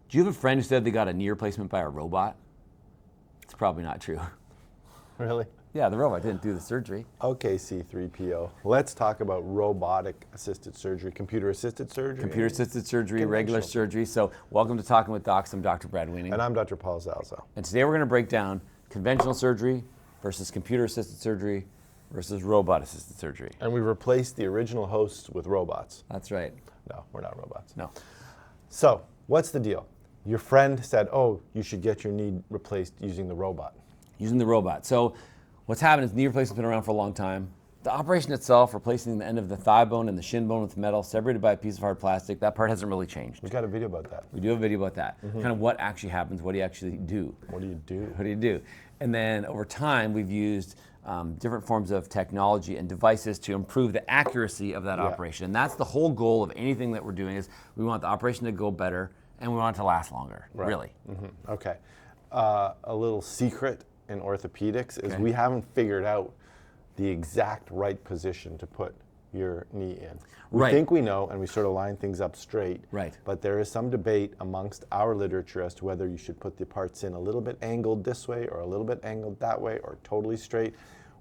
Do you have a friend who said they got a knee replacement by a robot? It's probably not true. Really? Yeah, the robot didn't do the surgery. Okay, C3PO. Let's talk about robotic-assisted surgery, computer-assisted surgery. Computer-assisted surgery, regular surgery. So welcome to Talking with Docs. I'm Dr. Brad Weening. And I'm Dr. Paul Zalzo. And today we're going to break down conventional surgery versus computer-assisted surgery versus robot-assisted surgery. And we replaced the original hosts with robots. That's right. No, we're not robots. No. So, what's the deal? Your friend said, oh, you should get your knee replaced using the robot. Using the robot. So what's happened is knee replacement's been around for a long time. The operation itself, replacing the end of the thigh bone and the shin bone with metal, separated by a piece of hard plastic, that part hasn't really changed. We got a video about that. We do have a video about that. Kind of what actually happens, what do you actually do? What do you do? What do you do? And then over time, we've used different forms of technology and devices to improve the accuracy of that operation. And that's the whole goal of anything that we're doing is we want the operation to go better and we want it to last longer, really. Okay. A little secret in orthopedics is we haven't figured out the exact right position to put your knee in. We think we know, and we sort of line things up straight. Right. But there is some debate amongst our literature as to whether you should put the parts in a little bit angled this way or a little bit angled that way or totally straight.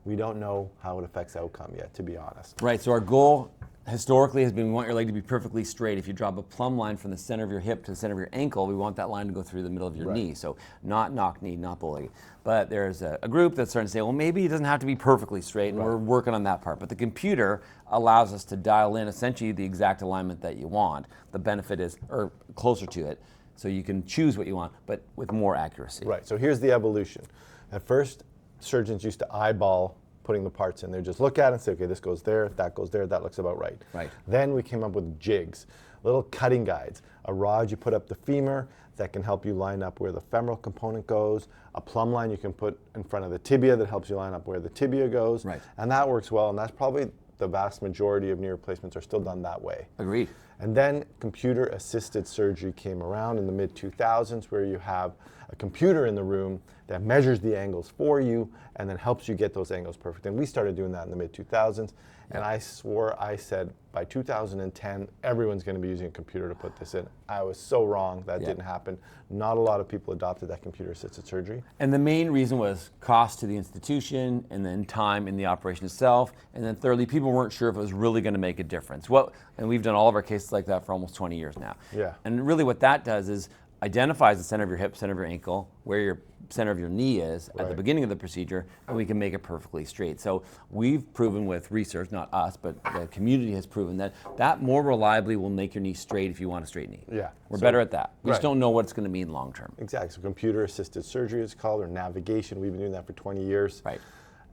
We don't know how it affects outcome yet, to be honest. Right, so our goal historically has been we want your leg to be perfectly straight. If you drop a plumb line from the center of your hip to the center of your ankle, we want that line to go through the middle of your knee. So not knock knee, not bow-legged. But there's a group that's starting to say, well, maybe it doesn't have to be perfectly straight, and we're working on that part. But the computer allows us to dial in essentially the exact alignment that you want. The benefit is, or closer to it, so you can choose what you want, but with more accuracy. Right, so here's the evolution. At first, surgeons used to eyeball putting the parts in. They just look at it and say, okay, this goes there, that looks about right. Right. Then we came up with jigs, little cutting guides, a rod you put up the femur that can help you line up where the femoral component goes, a plumb line you can put in front of the tibia that helps you line up where the tibia goes. Right. And that works well, and that's probably the vast majority of knee replacements are still done that way. Agreed. And then computer-assisted surgery came around in the mid-2000s where you have a computer in the room that measures the angles for you and then helps you get those angles perfect. And we started doing that in the mid-2000s. And I swore, I said, by 2010, everyone's going to be using a computer to put this in. I was so wrong. That didn't happen. Not a lot of people adopted that computer-assisted surgery. And the main reason was cost to the institution, and then time in the operation itself, and then thirdly, people weren't sure if it was really going to make a difference. And we've done all of our cases like that for almost 20 years now. Yeah. And really what that does is identifies the center of your hip, center of your ankle, where your center of your knee is at the beginning of the procedure, and we can make it perfectly straight. So we've proven with research, not us, but the community has proven that more reliably will make your knee straight if you want a straight knee. Yeah. We're better at that. We just don't know what it's going to mean long term. Exactly. So computer-assisted surgery is called, or navigation. We've been doing that for 20 years. Right.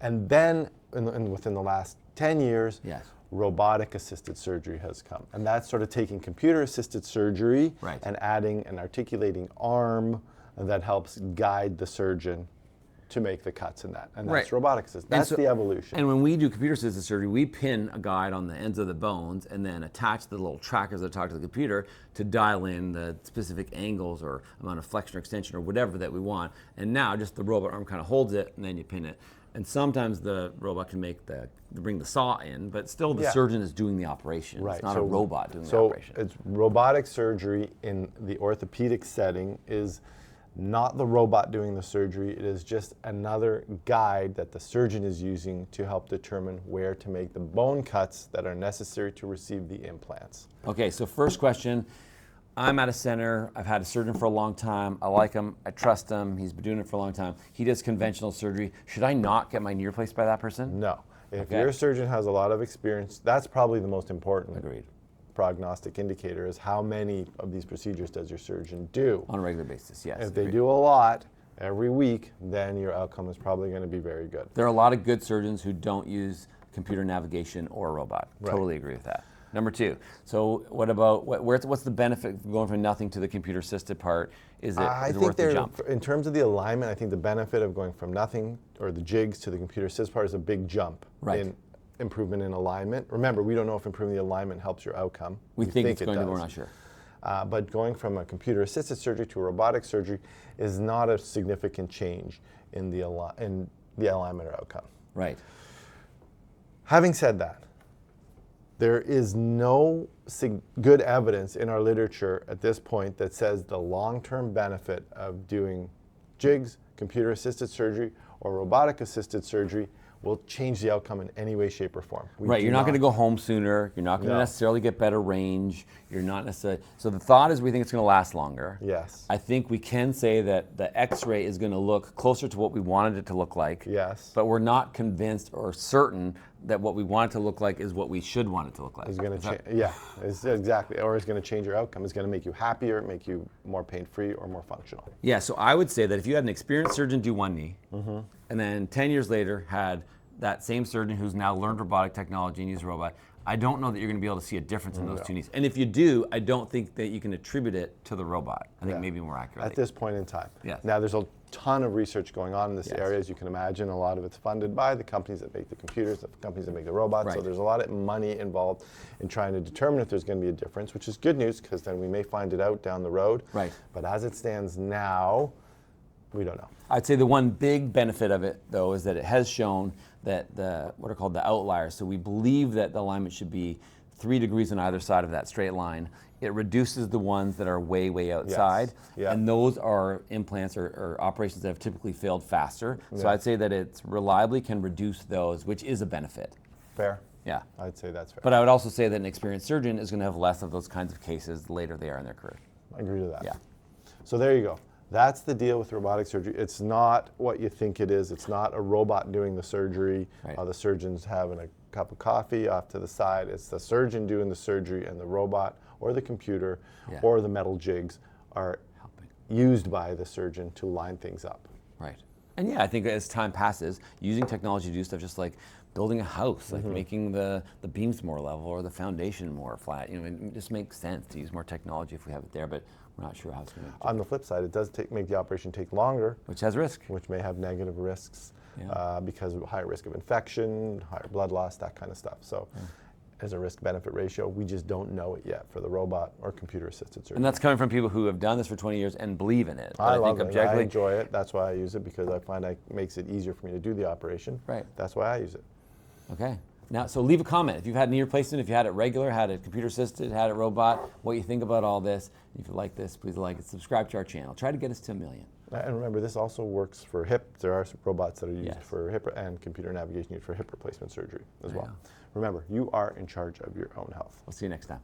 And then within the last 10 years, Yes. robotic-assisted surgery has come. And that's sort of taking computer-assisted surgery and adding an articulating arm that helps guide the surgeon to make the cuts in that. And that's robotic-assisted. That's the evolution. And when we do computer-assisted surgery, we pin a guide on the ends of the bones and then attach the little trackers that talk to the computer to dial in the specific angles or amount of flexion or extension or whatever that we want. And now just the robot arm kind of holds it and then you pin it. And sometimes the robot can bring the saw in, but still the surgeon is doing the operation. Right. It's not a robot doing the operation. So it's robotic surgery in the orthopedic setting is not the robot doing the surgery. It is just another guide that the surgeon is using to help determine where to make the bone cuts that are necessary to receive the implants. Okay, so first question. I'm at a center, I've had a surgeon for a long time, I like him, I trust him, he's been doing it for a long time. He does conventional surgery. Should I not get my knee replaced by that person? No. If your surgeon has a lot of experience, that's probably the most important prognostic indicator is how many of these procedures does your surgeon do? On a regular basis, yes. If they do a lot every week, then your outcome is probably going to be very good. There are a lot of good surgeons who don't use computer navigation or a robot. Totally agree with that. Number two, so what about, what's the benefit of going from nothing to the computer-assisted part? Is it worth the jump? In terms of the alignment, I think the benefit of going from nothing, or the Jiggs, to the computer-assisted part is a big jump in improvement in alignment. Remember, we don't know if improving the alignment helps your outcome. We think it's going to, but we're not sure. But going from a computer-assisted surgery to a robotic surgery is not a significant change in the alignment or outcome. Right. Having said that, There is no good evidence in our literature at this point that says the long-term benefit of doing Jiggs, computer-assisted surgery, or robotic-assisted surgery will change the outcome in any way, shape, or form. Right, you're not going to go home sooner. You're not going to necessarily get better range. You're not necessarily. So the thought is we think it's going to last longer. Yes. I think we can say that the X-ray is going to look closer to what we wanted it to look like. Yes. But we're not convinced or certain that what we want it to look like is what we should want it to look like. It's going to change. Yeah, it's exactly. Or it's going to change your outcome. It's going to make you happier, make you more pain-free, or more functional. Yeah. So I would say that if you had an experienced surgeon do one knee, and then 10 years later had that same surgeon who's now learned robotic technology and used a robot, I don't know that you're going to be able to see a difference in those two knees. And if you do, I don't think that you can attribute it to the robot. I think maybe more accurately. At this point in time. Yes. Now, there's a ton of research going on in this area, as you can imagine. A lot of it's funded by the companies that make the computers, the companies that make the robots. Right. So there's a lot of money involved in trying to determine if there's going to be a difference, which is good news because then we may find it out down the road. Right. But as it stands now, we don't know. I'd say the one big benefit of it, though, is that it has shown that what are called the outliers. So we believe that the alignment should be 3 degrees on either side of that straight line. It reduces the ones that are way, way outside. Yes. Yeah. And those are implants or operations that have typically failed faster. So Yeah. I'd say that it reliably can reduce those, which is a benefit. Fair? Yeah. I'd say that's fair. But I would also say that an experienced surgeon is going to have less of those kinds of cases the later they are in their career. I agree to that. Yeah. So there you go. That's the deal with robotic surgery. It's not what you think it is. It's not a robot doing the surgery. Right. The surgeon's having a cup of coffee off to the side. It's the surgeon doing the surgery, and the robot or the computer or the metal jigs are used by the surgeon to line things up. Right. And yeah, I think as time passes, using technology to do stuff just like building a house, like making the beams more level or the foundation more flat, it just makes sense to use more technology if we have it there, but we're not sure how it's going to. On the flip side, it does make the operation take longer, Which has risk. which may have negative risks Yeah. because of higher risk of infection, higher blood loss, that kind of stuff. So as a risk-benefit ratio, we just don't know it yet for the robot or computer-assisted surgery. And that's coming from people who have done this for 20 years and believe in it. But I love think it. I objectively, enjoy it. That's why I use it, because I find it makes it easier for me to do the operation. Right. That's why I use it. Okay. Now, so leave a comment. If you've had knee replacement, if you had it regular, had it computer-assisted, had it robot, what you think about all this. If you like this, please like it. Subscribe to our channel. Try to get us to 1 million. And remember, this also works for hip. There are robots that are used Yes. for hip, and computer navigation used for hip replacement surgery as There you well. go. Remember, you are in charge of your own health. We'll see you next time.